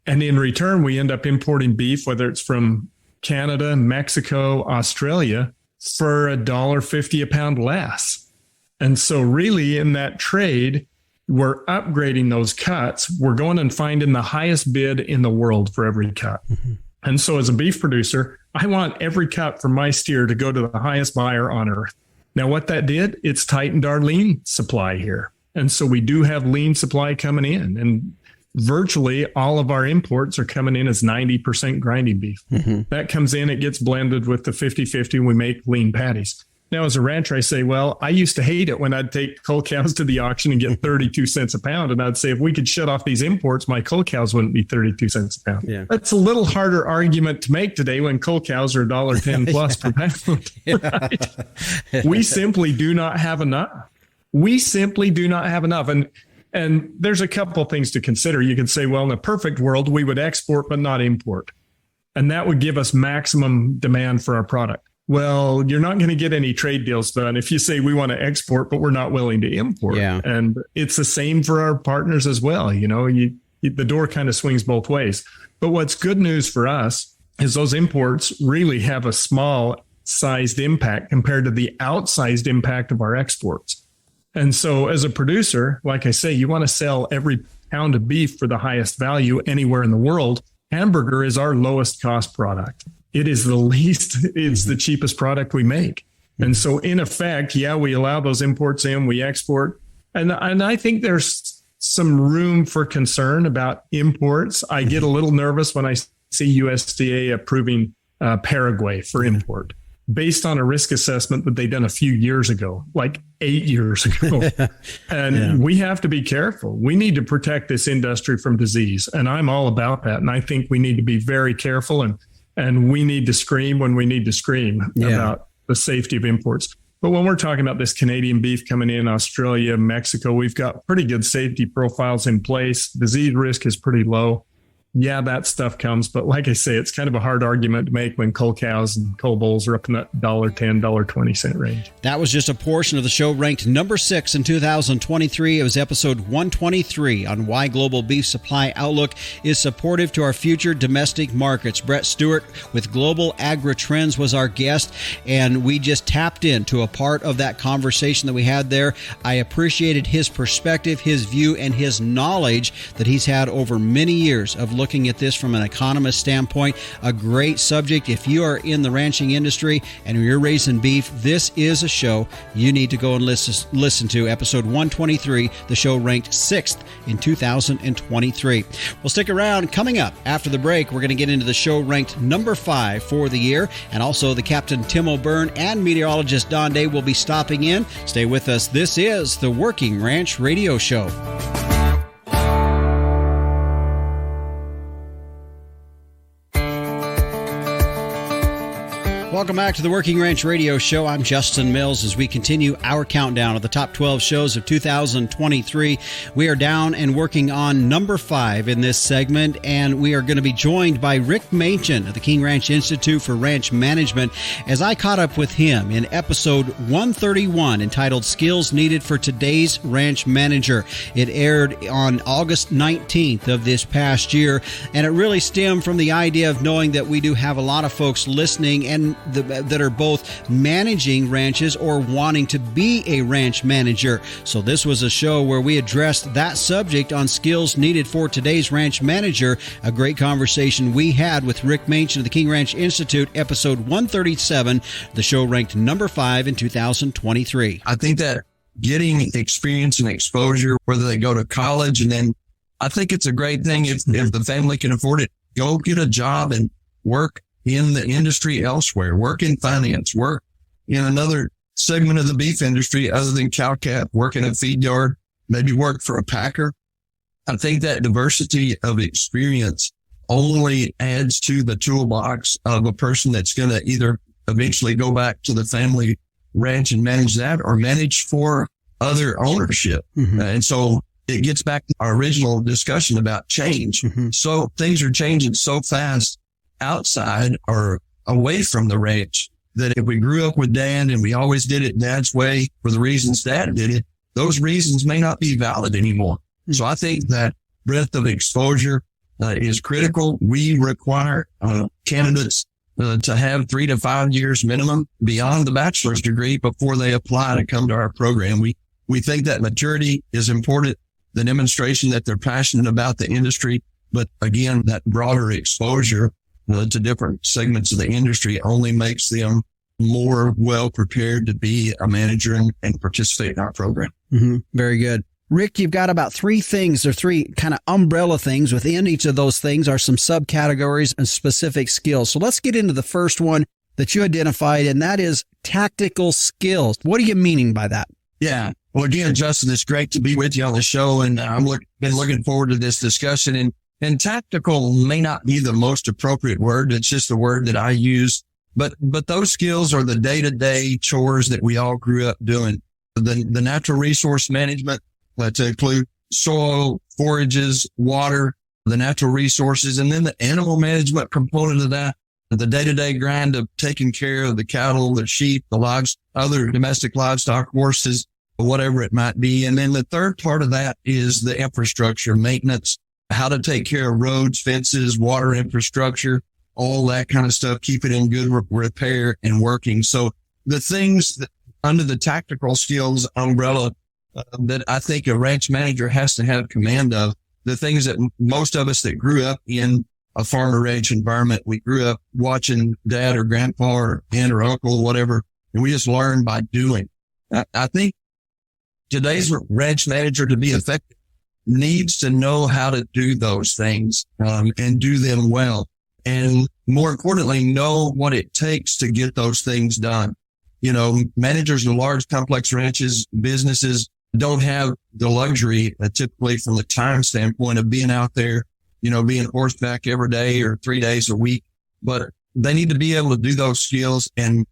And in return, we end up importing beef, whether it's from Canada, Mexico, Australia, for $1.50 a pound less. And so really in that trade, we're upgrading those cuts. We're going and finding the highest bid in the world for every cut. Mm-hmm. And so as a beef producer, I want every cut from my steer to go to the highest buyer on earth. Now, what that did, it's tightened our lean supply here. And so we do have lean supply coming in. And virtually all of our imports are coming in as 90% grinding beef. Mm-hmm. That comes in, it gets blended with the 50-50. We make lean patties. Now, as a rancher, I say, well, I used to hate it when I'd take cull cows to the auction and get 32 cents a pound. And I'd say, if we could shut off these imports, my cull cows wouldn't be 32 cents a pound. Yeah. That's a little harder argument to make today when cull cows are $1.10 plus per pound. Right? We simply do not have enough. We simply do not have enough. And there's a couple of things to consider. You could say, well, in a perfect world, we would export but not import. And that would give us maximum demand for our product. Well, you're not going to get any trade deals done if you say we want to export, but we're not willing to import. Yeah. And it's the same for our partners as well. You know, the door kind of swings both ways. But what's good news for us is those imports really have a small sized impact compared to the outsized impact of our exports. And so as a producer, like I say, you want to sell every pound of beef for the highest value anywhere in the world. Hamburger is our lowest cost product. It is it's the cheapest product we make. And so in effect, yeah, we allow those imports in, we export. And I think there's some room for concern about imports. I get a little nervous when I see USDA approving Paraguay for import based on a risk assessment that they done a few years ago, like 8 years ago. And we have to be careful. We need to protect this industry from disease. And I'm all about that. And I think we need to be very careful and we need to scream when we need to scream about the safety of imports. But when we're talking about this Canadian beef coming in, Australia, Mexico, we've got pretty good safety profiles in place. Disease risk is pretty low. Yeah, that stuff comes. But like I say, it's kind of a hard argument to make when cull cows and cull bulls are up in that $1.10, $1.20 range. That was just a portion of the show ranked number 6 in 2023. It was episode 123 on why global beef supply outlook is supportive to our future domestic markets. Brett Stewart with Global Agri-Trends was our guest, and we just tapped into a part of that conversation that we had there. I appreciated his perspective, his view, and his knowledge that he's had over many years of looking at this from an economist standpoint. A great subject. If you are in the ranching industry and you're raising beef, this is a show you need to go and listen to. Episode 123, the show ranked 6th in 2023. Well, stick around. Coming up after the break, we're going to get into the show ranked number 5 for the year. And also the Captain Tim O'Byrne and meteorologist Don Day will be stopping in. Stay with us. This is the Working Ranch Radio Show. Welcome back to the Working Ranch Radio Show. I'm Justin Mills. As we continue our countdown of the top 12 shows of 2023, we are down and working on number 5 in this segment, and we are going to be joined by Rick Machen of the King Ranch Institute for Ranch Management as I caught up with him in episode 131 entitled Skills Needed for Today's Ranch Manager. It aired on August 19th of this past year, and it really stemmed from the idea of knowing that we do have a lot of folks listening and that are both managing ranches or wanting to be a ranch manager. So this was a show where we addressed that subject on skills needed for today's ranch manager. A great conversation we had with Rick Machen of the King Ranch Institute, episode 137. The show ranked number 5 in 2023. I think that getting experience and exposure, whether they go to college, and then I think it's a great thing if the family can afford it, go get a job and work in the industry elsewhere, work in finance, work in another segment of the beef industry other than cow-calf, work in a feed yard, maybe work for a packer. I think that diversity of experience only adds to the toolbox of a person that's going to either eventually go back to the family ranch and manage that or manage for other ownership. And so it gets back to our original discussion about change. So things are changing so fast outside or away from the ranch that if we grew up with Dad and we always did it Dad's way for the reasons Dad did it, those reasons may not be valid anymore. So I think that breadth of exposure is critical. We require candidates to have 3 to 5 years minimum beyond the bachelor's degree before they apply to come to our program. We think that maturity is important, the demonstration that they're passionate about the industry, but again, that broader exposure to different segments of the industry only makes them more well prepared to be a manager and participate in our program. Very good. Rick, you've got about 3 things or 3 kind of umbrella things. Within each of those things are some subcategories and specific skills. So let's get into the first one that you identified, and that is tactical skills. What are you meaning by that? Yeah. Well, again, Justin, it's great to be with you on the show, and been looking forward to this discussion. And tactical may not be the most appropriate word. It's just a word that I use. But those skills are the day-to-day chores that we all grew up doing. The natural resource management to include soil, forages, water, the natural resources, and then the animal management component of that, the day-to-day grind of taking care of the cattle, the sheep, the livestock, other domestic livestock, horses, whatever it might be. And then the third part of that is the infrastructure maintenance, how to take care of roads, fences, water infrastructure, all that kind of stuff, keep it in good repair and working. So the things that under the tactical skills umbrella that I think a ranch manager has to have command of, the things that most of us that grew up in a farmer ranch environment, we grew up watching dad or grandpa or aunt or uncle, whatever, and we just learned by doing. I think today's ranch manager, to be effective, needs to know how to do those things and do them well. And more importantly, know what it takes to get those things done. You know, managers of large complex ranches, businesses don't have the luxury typically from the time standpoint of being out there, you know, being horseback every day or 3 days a week, but they need to be able to do those skills and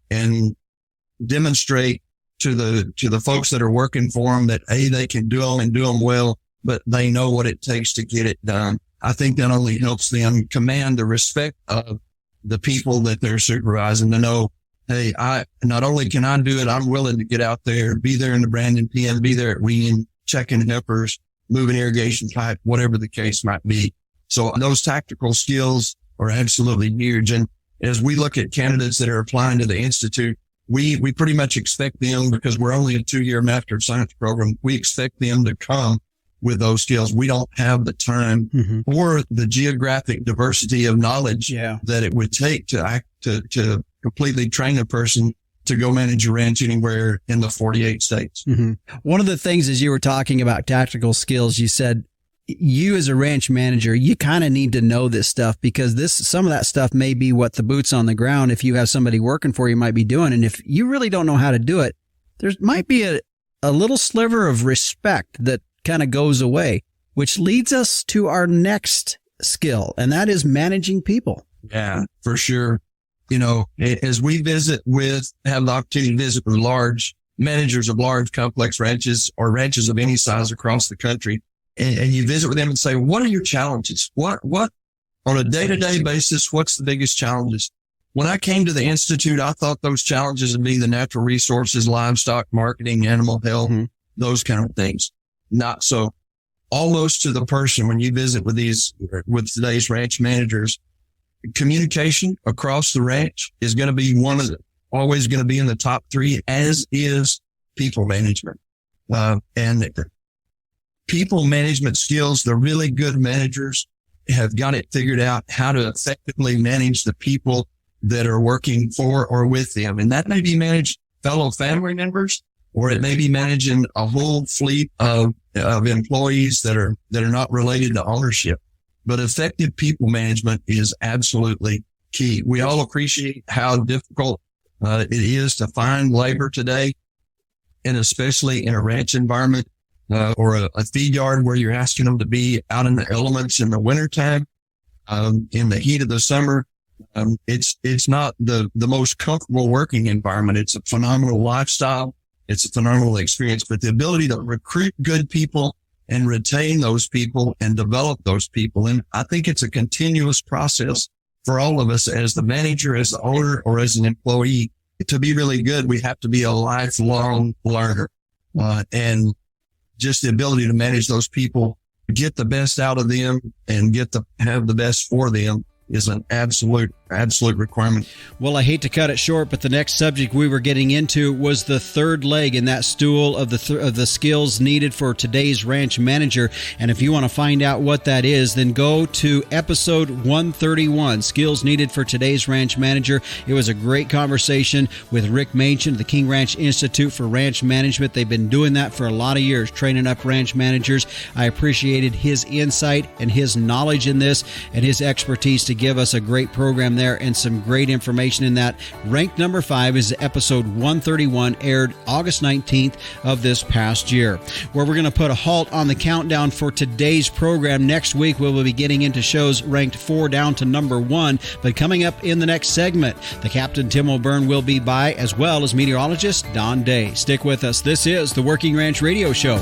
demonstrate to the folks that are working for them that they can do them and do them well, but they know what it takes to get it done. I think that only helps them command the respect of the people that they're supervising to know, hey, not only can I do it, I'm willing to get out there, be there in the Brandon pen, be there at weaning, checking heifers, moving irrigation pipe, whatever the case might be. So those tactical skills are absolutely huge. And as we look at candidates that are applying to the Institute, we pretty much expect them, because we're only a 2-year Master of Science program, we expect them to come with those skills. We don't have the time or the geographic diversity of knowledge that it would take to completely train a person to go manage a ranch anywhere in the 48 states. One of the things as you were talking about tactical skills, you said you as a ranch manager, you kind of need to know this stuff, because some of that stuff may be what the boots on the ground, if you have somebody working for you, might be doing. And if you really don't know how to do it, there might be a little sliver of respect that kind of goes away, which leads us to our next skill, and that is managing people. Yeah, for sure. You know, as we have the opportunity to visit with large managers of large complex ranches or ranches of any size across the country, and you visit with them and say, what are your challenges? What on a day-to-day basis, what's the biggest challenges? When I came to the Institute, I thought those challenges would be the natural resources, livestock, marketing, animal health, those kind of things. Not so. Almost to the person, when you visit with today's ranch managers, communication across the ranch is going to be always going to be in the top 3, as is people management. And people management skills, the really good managers have got it figured out how to effectively manage the people that are working for or with them. And that may be managed fellow family members, or it may be managing a whole fleet of employees that are not related to ownership. But effective people management is absolutely key. We all appreciate how difficult it is to find labor today, and especially in a ranch environment or a feed yard where you're asking them to be out in the elements in the wintertime. in the heat of the summer. It's not the most comfortable working environment. It's a phenomenal lifestyle. It's a phenomenal experience, but the ability to recruit good people and retain those people and develop those people. And I think it's a continuous process for all of us as the manager, as the owner, or as an employee. To be really good, we have to be a lifelong learner. And just the ability to manage those people, get the best out of them and have the best for them is an absolute requirement. Well, I hate to cut it short, but the next subject we were getting into was the third leg in that stool of the skills needed for today's ranch manager. And if you want to find out what that is, then go to episode 131, Skills Needed for Today's Ranch Manager. It was a great conversation with Rick Machen of the King Ranch Institute for Ranch Management. They've been doing that for a lot of years, training up ranch managers. I appreciated his insight and his knowledge in this and his expertise to give us a great program there and some great information in that. Ranked number 5 is episode 131, aired August 19th of this past year, where we're going to put a halt on the countdown for today's program. Next week, we will be getting into shows ranked 4 down to number 1. But coming up in the next segment, the Captain Tim O'Byrne will be by, as well as meteorologist Don Day. Stick with us. This is the Working Ranch Radio Show.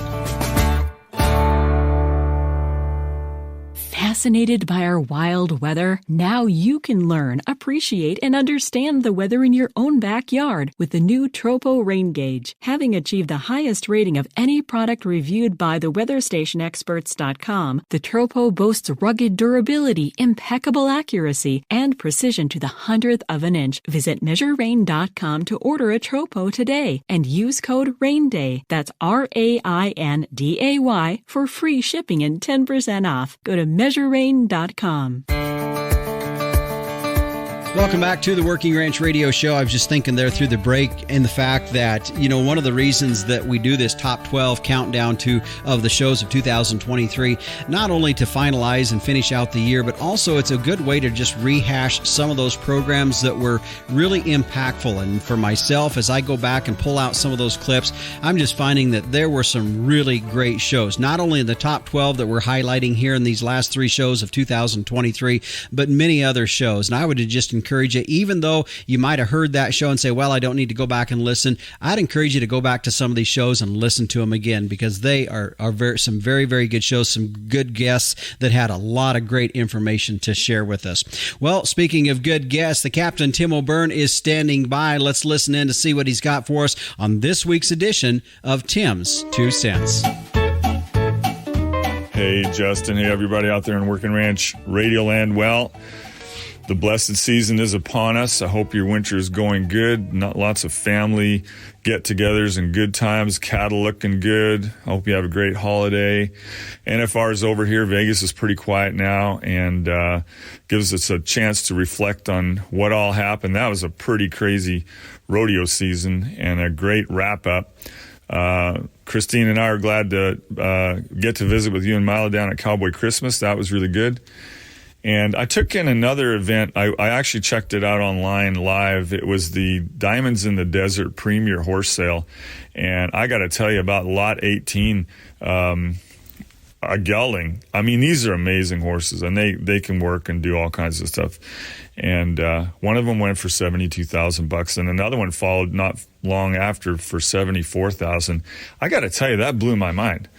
Fascinated by our wild weather? Now you can learn, appreciate, and understand the weather in your own backyard with the new Tropo Rain Gauge. Having achieved the highest rating of any product reviewed by the weatherstationexperts.com, the Tropo boasts rugged durability, impeccable accuracy, and precision to the 100th of an inch. Visit measurerain.com to order a Tropo today and use code RAINDAY. That's RAINDAY for free shipping and 10% off. Go to measurerain.com. Welcome back to the Working Ranch Radio Show. I was just thinking there through the break and the fact that, one of the reasons that we do this top 12 countdown of the shows of 2023, not only to finalize and finish out the year, but also it's a good way to just rehash some of those programs that were really impactful. And for myself, as I go back and pull out some of those clips, I'm just finding that there were some really great shows, not only in the top 12 that we're highlighting here in these last 3 shows of 2023, but many other shows. And I would just encourage you, even though you might have heard that show and say, well, I don't need to go back and listen, I'd encourage you to go back to some of these shows and listen to them again, because they are some very, very good shows, some good guests that had a lot of great information to share with us. Well, speaking of good guests, the Captain Tim O'Byrne is standing by. Let's listen in to see what he's got for us on this week's edition of Tim's 2 Cents. Hey, Justin. Hey, everybody out there in Working Ranch Radio Land. Well, the blessed season is upon us. I hope your winter is going good. Not lots of family get-togethers and good times. Cattle looking good. I hope you have a great holiday. NFR is over here. Vegas is pretty quiet now, and gives us a chance to reflect on what all happened. That was a pretty crazy rodeo season and a great wrap-up. Christine and I are glad to get to visit with you and Milo down at Cowboy Christmas. That was really good. And I took in another event. I actually checked it out online live. It was the Diamonds in the Desert Premier Horse Sale. And I got to tell you about Lot 18, a gelding. I mean, these are amazing horses, and they can work and do all kinds of stuff. And one of them went for $72,000, and another one followed not long after for $74,000. I got to tell you, that blew my mind.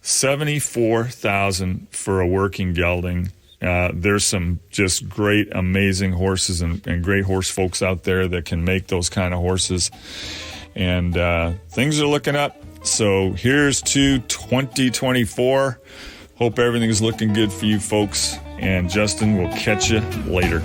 $74,000 for a working gelding. There's some just great, amazing horses and great horse folks out there that can make those kind of horses. And things are looking up. So here's to 2024. Hope everything's looking good for you folks. And Justin, we'll catch you later.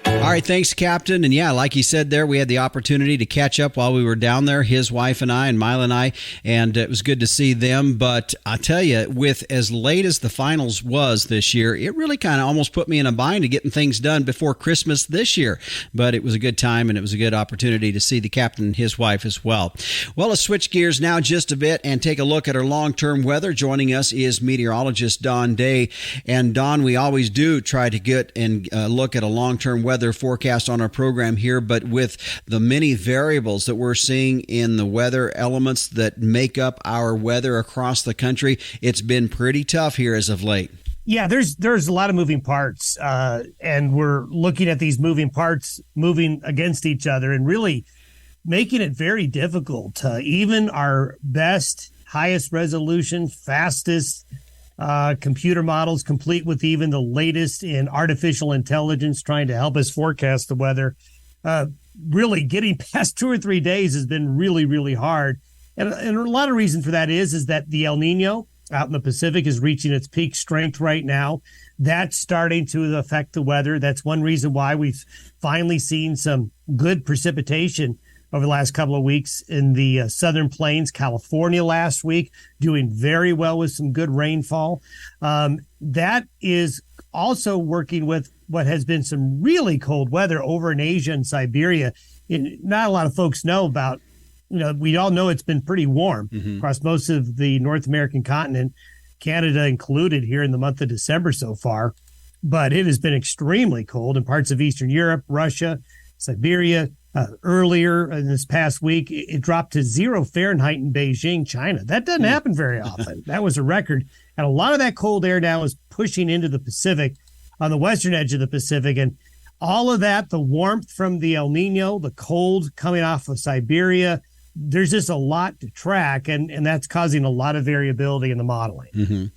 All right, thanks, Captain. And yeah, like he said there, we had the opportunity to catch up while we were down there, his wife and I, and Milo and I, and it was good to see them. But I tell you, with as late as the finals was this year, it really kind of almost put me in a bind of getting things done before Christmas this year. But it was a good time, and it was a good opportunity to see the captain and his wife as well. Well, let's switch gears now just a bit and take a look at our long-term weather. Joining us is meteorologist Don Day. And Don, we always do try to get and look at a long-term weather forecast on our program here, but with the many variables that we're seeing in the weather elements that make up our weather across the country, it's been pretty tough here as of late. Yeah, there's a lot of moving parts, and we're looking at these moving parts moving against each other and really making it very difficult. Even our best, highest resolution, fastest computer models, complete with even the latest in artificial intelligence trying to help us forecast the weather, really getting past 2 or 3 days has been really, really hard. And a lot of reason for that is that the El Nino out in the Pacific is reaching its peak strength right now. That's starting to affect the weather. That's one reason why we've finally seen some good precipitation over the last couple of weeks in the Southern Plains. California last week doing very well with some good rainfall. That is also working with what has been some really cold weather over in Asia and Siberia. Not a lot of folks know about. We all know it's been pretty warm across most of the North American continent, Canada included here in the month of December so far. But it has been extremely cold in parts of Eastern Europe, Russia, Siberia. Earlier in this past week, it dropped to 0 Fahrenheit in Beijing, China. That doesn't happen very often. That was a record. And a lot of that cold air now is pushing into the Pacific, on the western edge of the Pacific. And all of that, the warmth from the El Nino, the cold coming off of Siberia, there's just a lot to track, and that's causing a lot of variability in the modeling.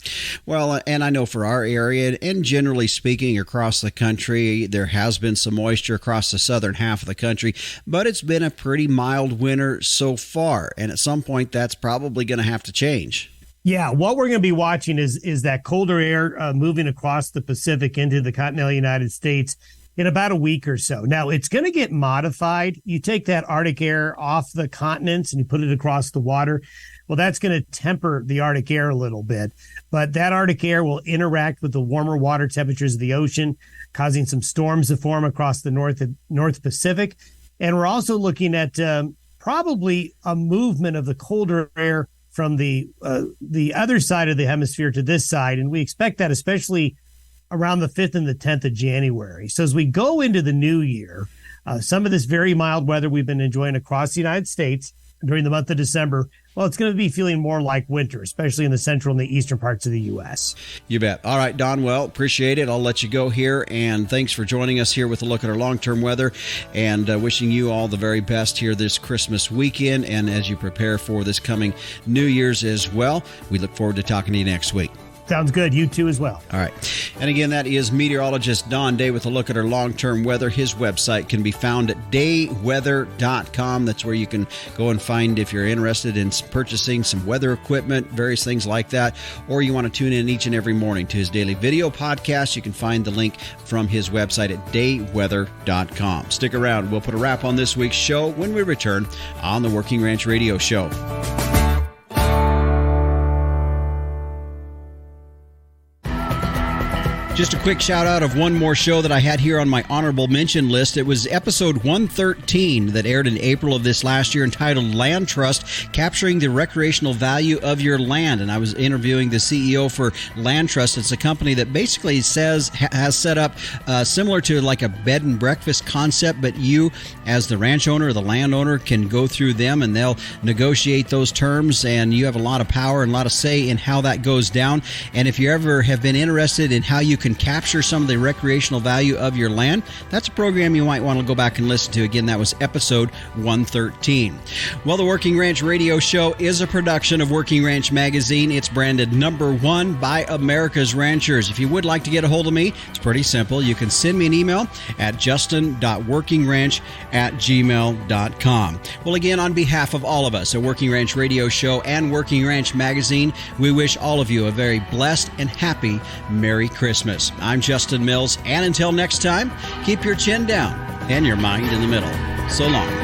Well, and I know for our area, and generally speaking across the country, there has been some moisture across the southern half of the country, but it's been a pretty mild winter so far, and at some point that's probably going to have to change. Yeah, what we're going to be watching is that colder air moving across the Pacific into the continental United States in about a week or so. Now, it's going to get modified. You take that Arctic air off the continents and you put it across the water. Well, that's going to temper the Arctic air a little bit. But that Arctic air will interact with the warmer water temperatures of the ocean, causing some storms to form across the North Pacific. And we're also looking at probably a movement of the colder air from the other side of the hemisphere to this side. And we expect that especially around the 5th and the 10th of January. So as we go into the new year, some of this very mild weather we've been enjoying across the United States during the month of December, well, it's going to be feeling more like winter, especially in the central and the eastern parts of the U.S. You bet. All right, Don, well, appreciate it. I'll let you go here, and thanks for joining us here with a look at our long-term weather, and wishing you all the very best here this Christmas weekend, and as you prepare for this coming New Year's as well. We look forward to talking to you next week. Sounds good. You too as well. All right. And again, that is meteorologist Don Day with a look at our long-term weather. His website can be found at dayweather.com. That's where you can go and find if you're interested in purchasing some weather equipment, various things like that, or you want to tune in each and every morning to his daily video podcast. You can find the link from his website at dayweather.com. Stick around. We'll put a wrap on this week's show when we return on the Working Ranch Radio Show. Just a quick shout out of one more show that I had here on my honorable mention list. It was episode 113 that aired in April of this last year, entitled Land Trust, Capturing the Recreational Value of Your Land. And I was interviewing the CEO for Land Trust. It's a company that basically has set up similar to like a bed and breakfast concept, but you as the ranch owner or the landowner can go through them and they'll negotiate those terms, and you have a lot of power and a lot of say in how that goes down. And if you ever have been interested in how you can capture some of the recreational value of your land, that's a program you might want to go back and listen to. Again, that was episode 113. Well, the Working Ranch Radio Show is a production of Working Ranch Magazine. It's branded #1 by America's Ranchers. If you would like to get a hold of me, it's pretty simple. You can send me an email at justin.workingranch@gmail.com. Well, again, on behalf of all of us at Working Ranch Radio Show and Working Ranch Magazine, we wish all of you a very blessed and happy Merry Christmas. I'm Justin Mills, and until next time, keep your chin down and your mind in the middle. So long.